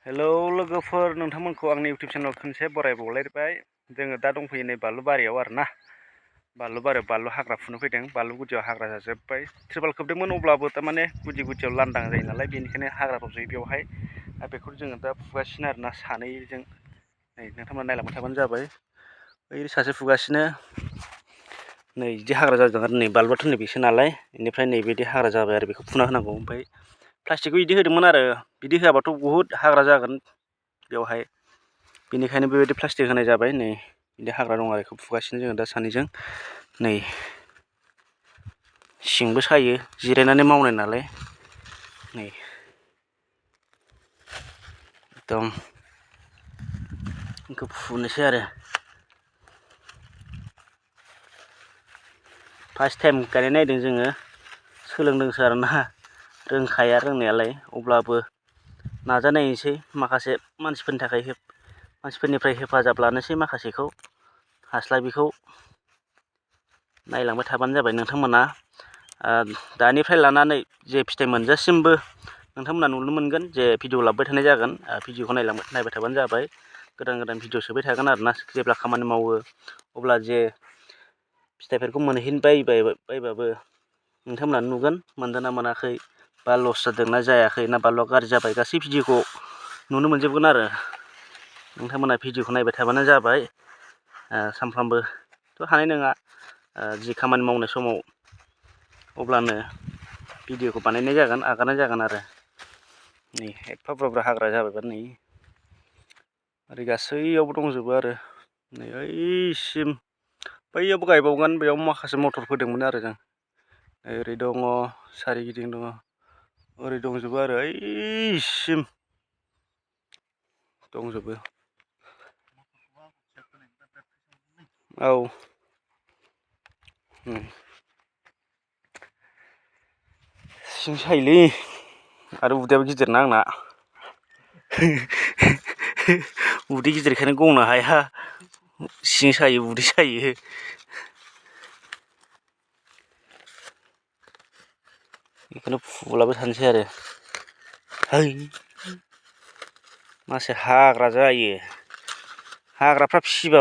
Hello लोगोफोर, नोंथांमोनखौ आंनि YouTube चेनेलाव खनसे बरायबावलायबाय। जोङो दा दंफैयो नै बानलुबारियाव आरोना। बानलुबारियाव बानलु हाग्रा फुनो फैदों। बानलु गुदियाव हाग्रा जाजोब्बाय। त्रिपाल खोबदोंमोन, अब्लाबो थारमाने गुदि गुदियाव लांदां जायो नालाय, बेनिखायनो हाग्रा रज'यो बेवहाय। बेखौ जोङो दा फुगासिनो आरोना सानैजों। नै नोंथांमोना नायलांबाय थाबानो जाबाय। ओइ सासे फुगासिनो। नै बिदि हाग्रा जादों आरो नै बानलुआथ' नैबेसो नालाय, बेनिफ्राय नैबिदि हाग्रा जाबाय आरो बेखौ फुना होनांगौ। ओमफ्राय प्लास्टिकखौ बिदि होदोंमोन आरो बिदि होआबाथ' बुहुद हाग्रा जागोन बेवहाय, बेनिखायनो बेबायदि प्लास्टिक होनाय जाबाय। नै बिदि हाग्रा दं आरो बेखौ फुगासिनो जोङो दा सानैजों। नै सिंबो सायो, जिरायनानै मावनाय नालाय। नै एकदम बेखौ फुनोसै आरो फार्स्ट टाइम गायनाय नायदों जोङो, सोलोंदोंसो आरोना, रोंखाया रोंनायालाय, अब्लाबो नाजानायनोसै। माखासे मानसिफोरनिफ्राय हेफाजाब लानोसै, माखासेखौ हास्लाबिखौ नायलांबाय थाबानो जाबाय नोंथांमोना। दानिफ्राय लानानै जे फिथाइ मोनजासिमबो नोंथांमोना नुनो मोनगोन जे भिडिअ लाबोबाय थानाय जागोन। भिडिअखौ नायबाय थाबानो जाबाय। गोदान गोदान भिडिअ सोबाय थागोन आरोना। जेब्ला खामानि मावो अब्ला जे फिथाइफोरखौ बायबाबो नोंथांमोना नुगोन मोनदों ना मोनाखै, बा लस जादोंना जायाखै, ना बानलुआ गाज्रि जाबाय, गासै भिडिअखौ नुनो मोनजोबगोन आरो। नोंथांमोना भिडिअखौ नायबाय थाबानो जाबाय। सानफ्रामबोथ' हानाय नङा, जि खामानि मावनाय समाव अब्लानो भिडिअखौ बानायनाय जागोन, आगारनाय जागोन आरो। नै एफा बुरजा हाग्रा जाबायबा नै ओरै गासैयावबो दंजोबो आरो। नै ओइसिम बैयावबो गायबावगोन, बेयाव माखासे मटर फोदोंमोन आरो जों। ओरै दङ, सारिगिदिं दङ, ओरै दंजोबो आरो ओइसिम दंजोबो। औ सिं सायोलै, आरो उदैयाबो गिदिरना आंना। उदै गिदिरखायनो गंनो हाया, सिं सायो, उदै सायो। बेखौनो फुलाबाय थानोसै आरो। है मासे हाग्रा जायो, हाग्राफ्रा फिसिबा